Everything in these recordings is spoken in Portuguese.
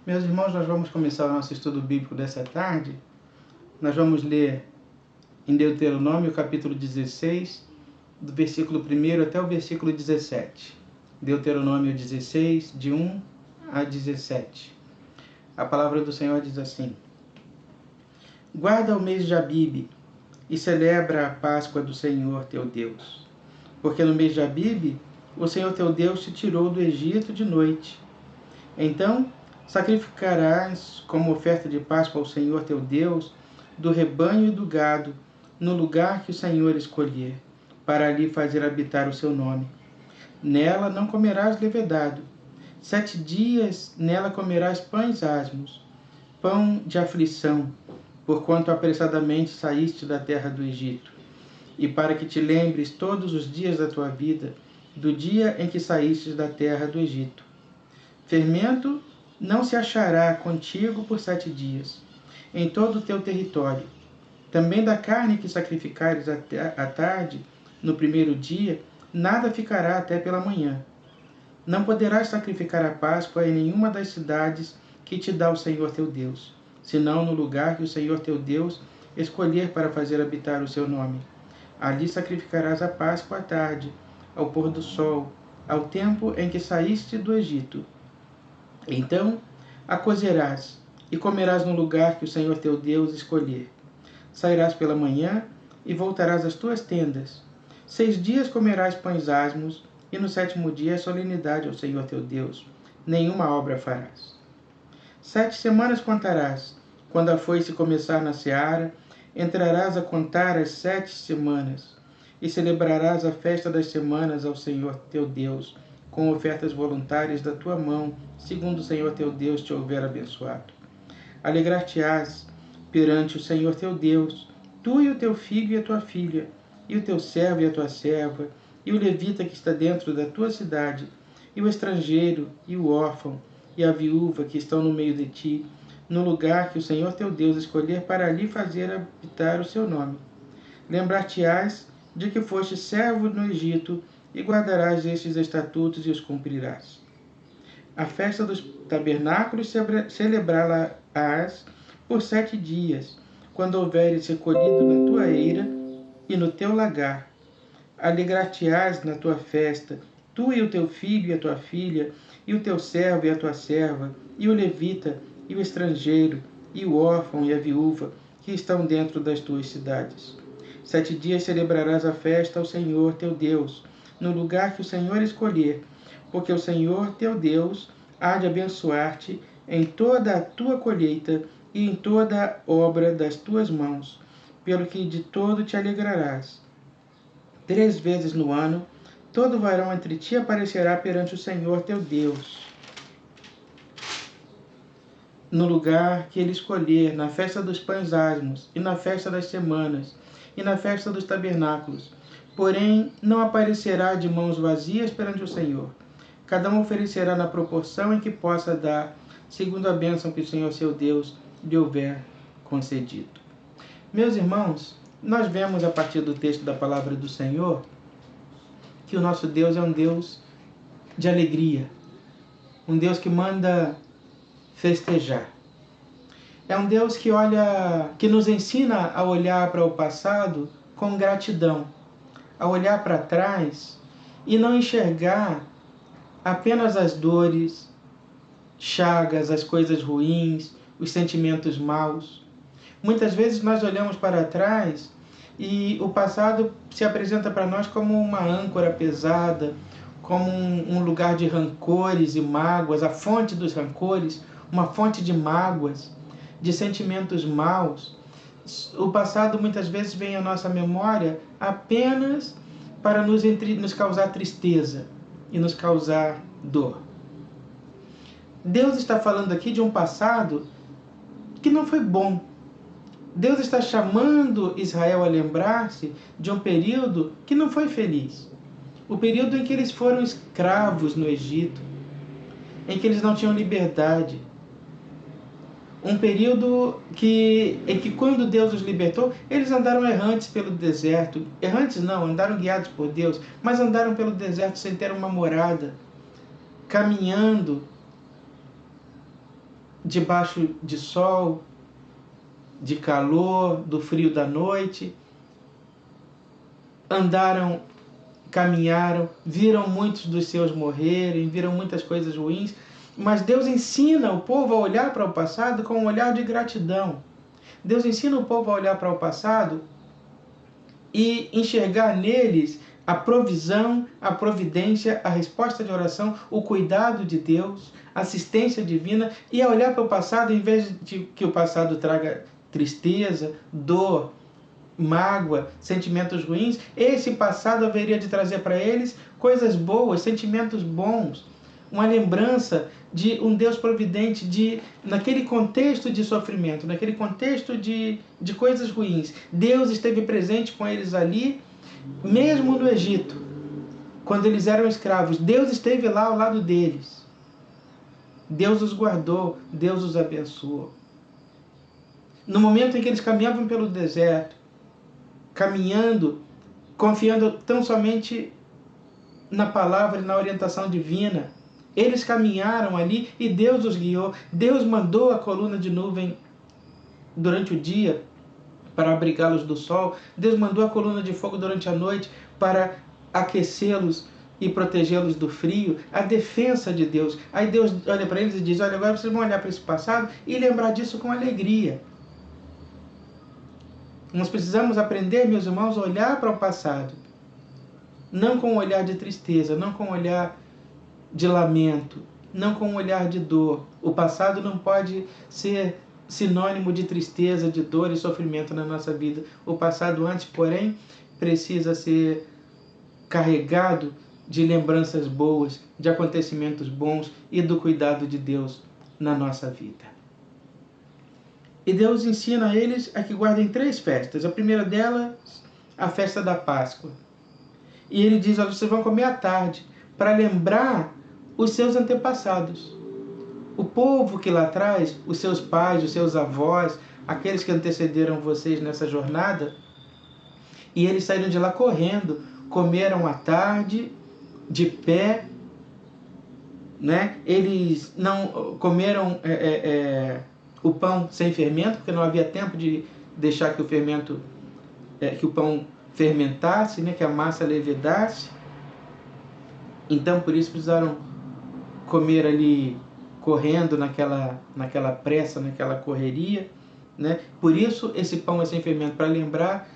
Meus irmãos, nós vamos começar o nosso estudo bíblico dessa tarde. Nós vamos ler em Deuteronômio, capítulo 16, do versículo 1 até o versículo 17. Deuteronômio 16, de 1 a 17. A palavra do Senhor diz assim: Guarda o mês de Abibe e celebra a Páscoa do Senhor teu Deus. Porque no mês de Abibe, o Senhor teu Deus te tirou do Egito de noite. Então, sacrificarás como oferta de Páscoa ao Senhor teu Deus do rebanho e do gado, no lugar que o Senhor escolher, para ali fazer habitar o seu nome. Nela não comerás levedado. 7 dias nela comerás pães asmos, pão de aflição, porquanto apressadamente saíste da terra do Egito. E para que te lembres todos os dias da tua vida, do dia em que saístes da terra do Egito. Fermento não se achará contigo por 7 dias, em todo o teu território. Também da carne que sacrificares à tarde, no primeiro dia, nada ficará até pela manhã. Não poderás sacrificar a Páscoa em nenhuma das cidades que te dá o Senhor teu Deus, senão no lugar que o Senhor teu Deus escolher para fazer habitar o seu nome. Ali sacrificarás a Páscoa à tarde, ao pôr do sol, ao tempo em que saíste do Egito. Então a cozerás e comerás no lugar que o Senhor teu Deus escolher. Sairás pela manhã e voltarás às tuas tendas. 6 dias comerás pães asmos, e no 7º dia é solenidade ao Senhor teu Deus. Nenhuma obra farás. 7 semanas contarás. Quando a foice começar na seara, entrarás a contar as 7 semanas, e celebrarás a festa das semanas ao Senhor teu Deus, com ofertas voluntárias da tua mão, segundo o Senhor teu Deus te houver abençoado. Alegrar-te-ás perante o Senhor teu Deus, tu e o teu filho e a tua filha, e o teu servo e a tua serva, e o levita que está dentro da tua cidade, e o estrangeiro, e o órfão, e a viúva que estão no meio de ti, no lugar que o Senhor teu Deus escolher para ali fazer habitar o seu nome. Lembrar-te-ás de que foste servo no Egito, e guardarás estes estatutos e os cumprirás. A festa dos tabernáculos celebrá-la-ás por 7 dias, quando houveres recolhido na tua eira e no teu lagar. Alegrar-te-ás na tua festa, tu e o teu filho e a tua filha, e o teu servo e a tua serva, e o levita, e o estrangeiro, e o órfão e a viúva, que estão dentro das tuas cidades. 7 dias celebrarás a festa ao Senhor teu Deus, no lugar que o Senhor escolher, porque o Senhor teu Deus há de abençoar-te em toda a tua colheita e em toda a obra das tuas mãos, pelo que de todo te alegrarás. 3 vezes no ano, todo varão entre ti aparecerá perante o Senhor teu Deus, no lugar que ele escolher, na festa dos pães asmos, e na festa das semanas, e na festa dos tabernáculos. Porém, não aparecerá de mãos vazias perante o Senhor. Cada um oferecerá na proporção em que possa dar, segundo a bênção que o Senhor seu Deus lhe houver concedido. Meus irmãos, nós vemos a partir do texto da palavra do Senhor que o nosso Deus é um Deus de alegria, um Deus que manda festejar. É um Deus que nos ensina a olhar para o passado com gratidão, a olhar para trás e não enxergar apenas as dores, chagas, as coisas ruins, os sentimentos maus. Muitas vezes nós olhamos para trás e o passado se apresenta para nós como uma âncora pesada, como um lugar de rancores e mágoas, a fonte dos rancores, uma fonte de mágoas, de sentimentos maus. O passado muitas vezes vem à nossa memória apenas para nos causar tristeza e nos causar dor. Deus está falando aqui de um passado que não foi bom. Deus está chamando Israel a lembrar-se de um período que não foi feliz. O período em que eles foram escravos no Egito, em que eles não tinham liberdade. Um período em que quando Deus os libertou, eles andaram errantes pelo deserto. Errantes não, andaram guiados por Deus, mas andaram pelo deserto sem ter uma morada, caminhando debaixo de sol, de calor, do frio da noite. Andaram, caminharam, viram muitos dos seus morrerem, viram muitas coisas ruins, mas Deus ensina o povo a olhar para o passado com um olhar de gratidão. Deus ensina o povo a olhar para o passado e enxergar neles a provisão, a providência, a resposta de oração, o cuidado de Deus, a assistência divina, e a olhar para o passado, em vez de que o passado traga tristeza, dor, mágoa, sentimentos ruins, esse passado haveria de trazer para eles coisas boas, sentimentos bons, uma lembrança de um Deus providente, naquele contexto de sofrimento, naquele contexto de coisas ruins. Deus esteve presente com eles ali, mesmo no Egito, quando eles eram escravos. Deus esteve lá ao lado deles. Deus os guardou, Deus os abençoou. No momento em que eles caminhavam pelo deserto, caminhando, confiando tão somente na palavra e na orientação divina, eles caminharam ali e Deus os guiou. Deus mandou a coluna de nuvem durante o dia para abrigá-los do sol. Deus mandou a coluna de fogo durante a noite para aquecê-los e protegê-los do frio. A defesa de Deus. Aí Deus olha para eles e diz: olha, agora vocês vão olhar para esse passado e lembrar disso com alegria. Nós precisamos aprender, meus irmãos, a olhar para o passado, não com um olhar de tristeza, não com um olhar de lamento, não com um olhar de dor. O passado não pode ser sinônimo de tristeza, de dor e sofrimento na nossa vida. O passado antes, porém, precisa ser carregado de lembranças boas, de acontecimentos bons e do cuidado de Deus na nossa vida. E Deus ensina a eles a que guardem 3 festas. A primeira delas, a festa da Páscoa. E ele diz: olha, vocês vão comer à tarde, para lembrar os seus antepassados. O povo que lá atrás, os seus pais, os seus avós, aqueles que antecederam vocês nessa jornada, e eles saíram de lá correndo, comeram à tarde, de pé, né? Eles não comeram o pão sem fermento, porque não havia tempo de deixar que o fermento, que o pão fermentasse, né? Que a massa levedasse. Então, por isso precisaram comer ali correndo naquela pressa, naquela correria, né? Por isso esse pão é sem fermento, para lembrar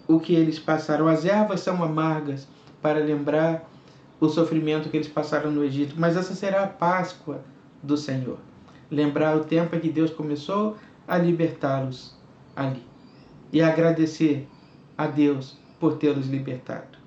o que eles passaram. As ervas são amargas, para lembrar o sofrimento que eles passaram no Egito. Mas essa será a Páscoa do Senhor. Lembrar o tempo em que Deus começou a libertá-los ali. E agradecer a Deus por tê-los libertado.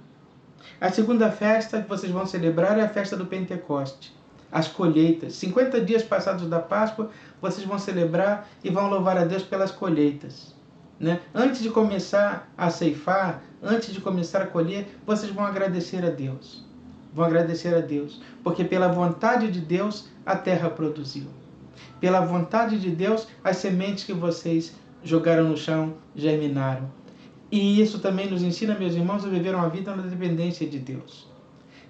A segunda festa que vocês vão celebrar é a festa do Pentecoste. As colheitas. 50 dias passados da Páscoa, vocês vão celebrar e vão louvar a Deus pelas colheitas, né? Antes de começar a ceifar, antes de começar a colher, vocês vão agradecer a Deus. Vão agradecer a Deus, porque pela vontade de Deus a terra produziu. Pela vontade de Deus, as sementes que vocês jogaram no chão germinaram. E isso também nos ensina, meus irmãos, a viver uma vida na dependência de Deus.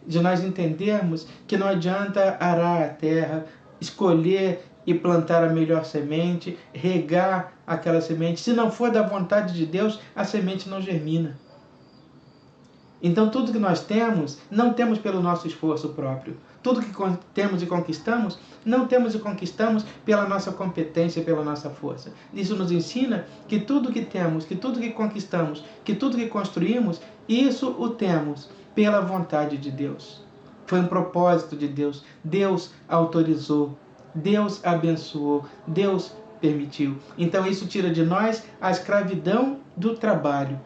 De nós entendermos que não adianta arar a terra, escolher e plantar a melhor semente, regar aquela semente. Se não for da vontade de Deus, a semente não germina. Então tudo que nós temos, não temos pelo nosso esforço próprio. Tudo que temos e conquistamos, não temos e conquistamos pela nossa competência, pela nossa força. Isso nos ensina que tudo que temos, que tudo que conquistamos, que tudo que construímos, isso o temos pela vontade de Deus. Foi um propósito de Deus. Deus autorizou, Deus abençoou, Deus permitiu. Então isso tira de nós a escravidão do trabalho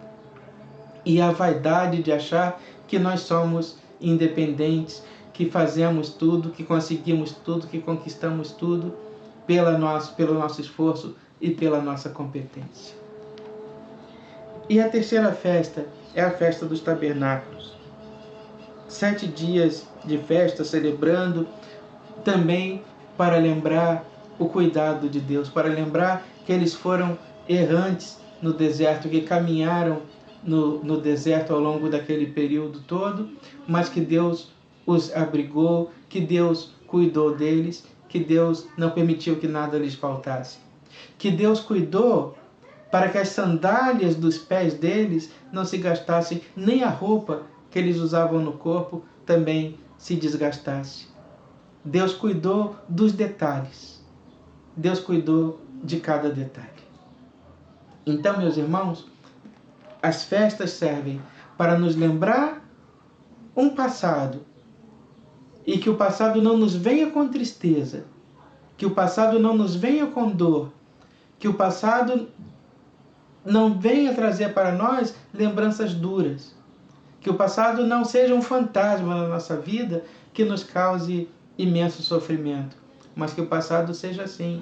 e a vaidade de achar que nós somos independentes, que fazemos tudo, que conseguimos tudo, que conquistamos tudo pelo nosso esforço e pela nossa competência. E a terceira festa é a festa dos tabernáculos. 7 dias de festa celebrando, também para lembrar o cuidado de Deus, para lembrar que eles foram errantes no deserto, que caminharam no deserto ao longo daquele período todo, mas que Deus os abrigou, que Deus cuidou deles que Deus não permitiu que nada lhes faltasse. Que Deus cuidou para que as sandálias dos pés deles não se gastassem, nem a roupa que eles usavam no corpo também se desgastasse. Deus cuidou dos detalhes. Deus cuidou de cada detalhe. Então, meus irmãos, as festas servem para nos lembrar um passado, e que o passado não nos venha com tristeza, que o passado não nos venha com dor, que o passado não venha trazer para nós lembranças duras, que o passado não seja um fantasma na nossa vida que nos cause imenso sofrimento, mas que o passado seja, sim,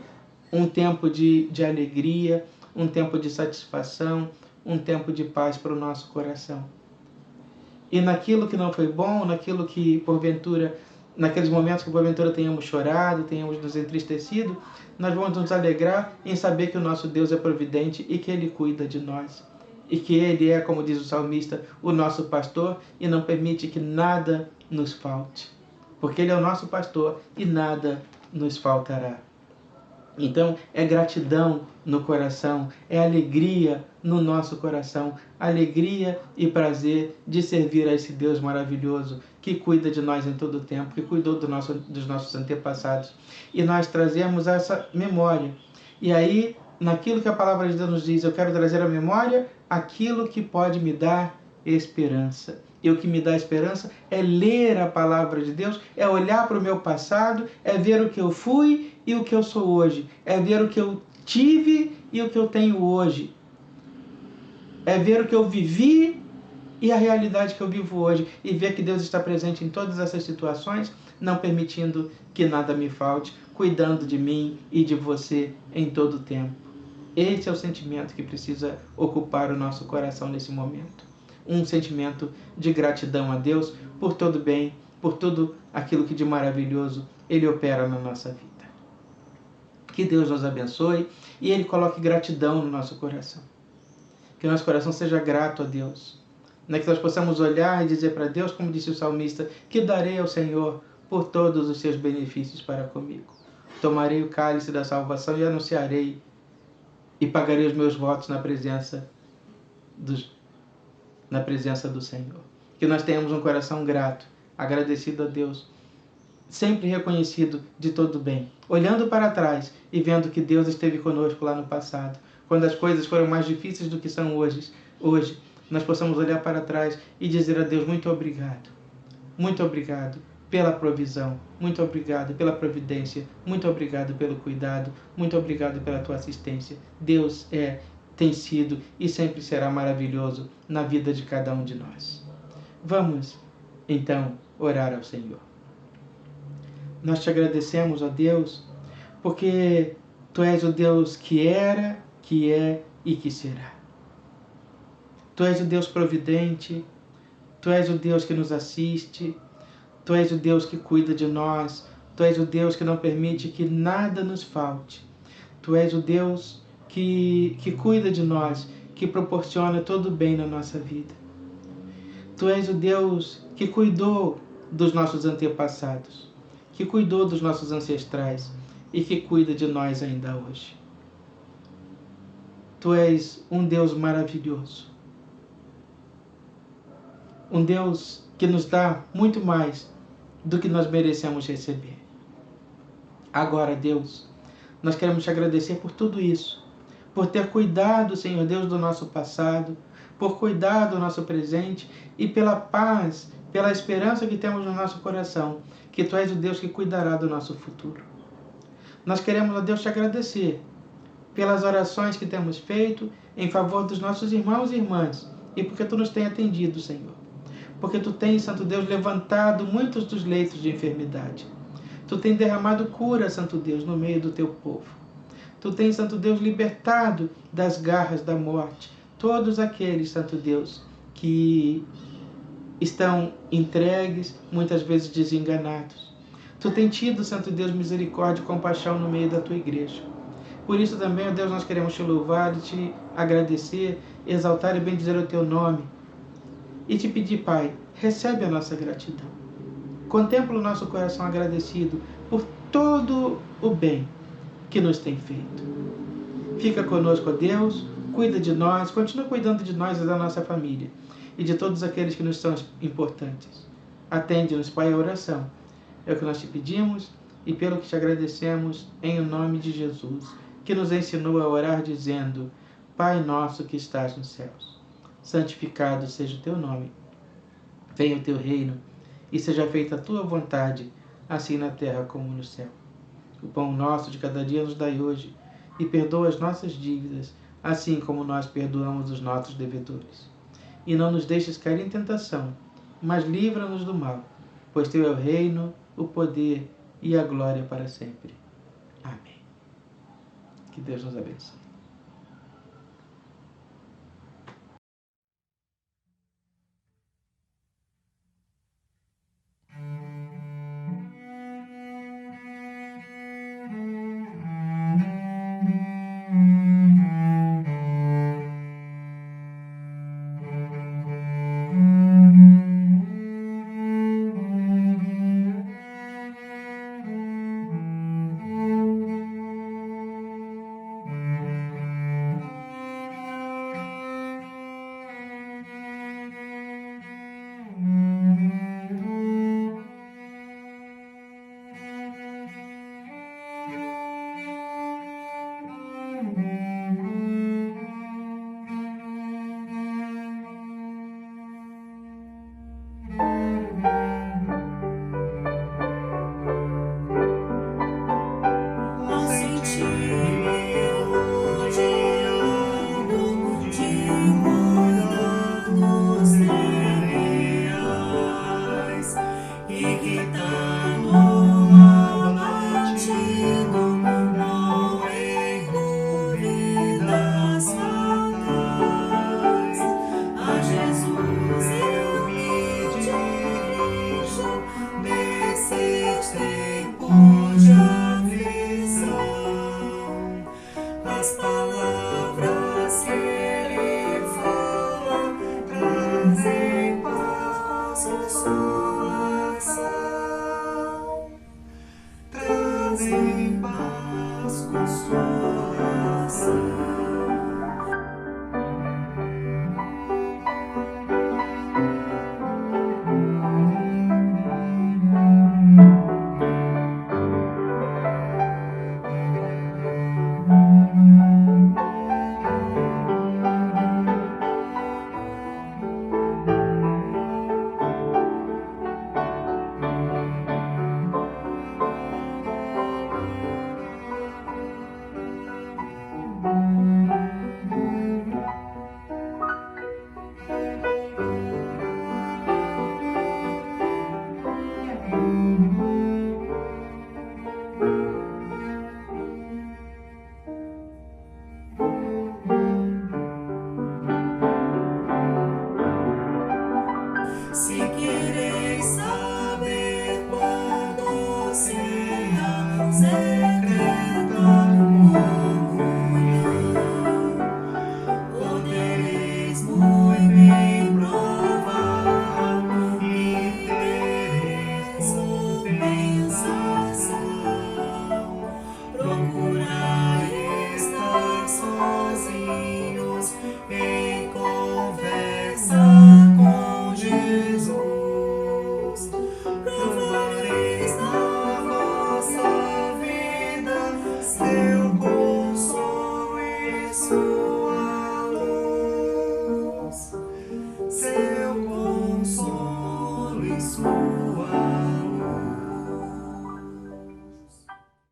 um tempo de alegria, um tempo de satisfação, um tempo de paz para o nosso coração. E naquilo que não foi bom, naquilo que porventura, naqueles momentos que porventura tenhamos chorado, tenhamos nos entristecido, nós vamos nos alegrar em saber que o nosso Deus é providente e que Ele cuida de nós. E que Ele é, como diz o salmista, o nosso pastor e não permite que nada nos falte. Porque Ele é o nosso pastor e nada nos faltará. Então, é gratidão no coração, é alegria no nosso coração, alegria e prazer de servir a esse Deus maravilhoso que cuida de nós em todo o tempo, que cuidou dos nossos antepassados. E nós trazemos essa memória. E aí, naquilo que a palavra de Deus nos diz, eu quero trazer à memória aquilo que pode me dar esperança. E o que me dá esperança é ler a palavra de Deus, é olhar para o meu passado, é ver o que eu fui e o que eu sou hoje, é ver o que eu tive e o que eu tenho hoje, é ver o que eu vivi e a realidade que eu vivo hoje, e ver que Deus está presente em todas essas situações, não permitindo que nada me falte, cuidando de mim e de você em todo o tempo. Esse é o sentimento que precisa ocupar o nosso coração nesse momento. Um sentimento de gratidão a Deus por todo bem, por tudo aquilo que de maravilhoso Ele opera na nossa vida. Que Deus nos abençoe e Ele coloque gratidão no nosso coração. Que o nosso coração seja grato a Deus. Que nós possamos olhar e dizer para Deus, como disse o salmista, que darei ao Senhor por todos os seus benefícios para comigo. Tomarei o cálice da salvação e anunciarei e pagarei os meus votos na presença do Senhor. Que nós tenhamos um coração grato, agradecido a Deus, sempre reconhecido de todo bem, olhando para trás e vendo que Deus esteve conosco lá no passado, quando as coisas foram mais difíceis do que são hoje, nós possamos olhar para trás e dizer a Deus: muito obrigado pela provisão, muito obrigado pela providência, muito obrigado pelo cuidado, muito obrigado pela tua assistência. Deus tem sido e sempre será maravilhoso na vida de cada um de nós. Vamos, então, orar ao Senhor. Nós te agradecemos, ó Deus, porque Tu és o Deus que era, que é e que será. Tu és o Deus providente, Tu és o Deus que nos assiste, Tu és o Deus que cuida de nós, Tu és o Deus que não permite que nada nos falte. Tu és o Deus que cuida de nós, que proporciona todo o bem na nossa vida. Tu és o Deus que cuidou dos nossos antepassados, que cuidou dos nossos ancestrais e que cuida de nós ainda hoje. Tu és um Deus maravilhoso, um Deus que nos dá muito mais do que nós merecemos receber. Agora, Deus, nós queremos te agradecer por tudo isso, por ter cuidado, Senhor Deus, do nosso passado, por cuidar do nosso presente e pela paz, pela esperança que temos no nosso coração, que Tu és o Deus que cuidará do nosso futuro. Nós queremos, ó Deus, te agradecer pelas orações que temos feito em favor dos nossos irmãos e irmãs e porque Tu nos tem atendido, Senhor. Porque Tu tens, Santo Deus, levantado muitos dos leitos de enfermidade. Tu tens derramado cura, Santo Deus, no meio do Teu povo. Tu tens, Santo Deus, libertado das garras da morte todos aqueles, Santo Deus, que estão entregues, muitas vezes desenganados. Tu tens tido, Santo Deus, misericórdia e compaixão no meio da Tua igreja. Por isso também, ó Deus, nós queremos Te louvar e Te agradecer, exaltar e bendizer o Teu nome. E Te pedir, Pai, recebe a nossa gratidão. Contempla o nosso coração agradecido por todo o bem que nos tem feito. Fica conosco, ó Deus, cuida de nós, continua cuidando de nós e da nossa família e de todos aqueles que nos são importantes. Atende-nos, Pai, a oração. É o que nós te pedimos e pelo que te agradecemos em nome de Jesus, que nos ensinou a orar dizendo: Pai nosso que estás nos céus, santificado seja o teu nome. Venha o teu reino e seja feita a tua vontade, assim na terra como no céu. O pão nosso de cada dia nos dai hoje, e perdoa as nossas dívidas, assim como nós perdoamos os nossos devedores. E não nos deixes cair em tentação, mas livra-nos do mal, pois teu é o reino, o poder e a glória para sempre. Amém. Que Deus nos abençoe. Seu consolo e sua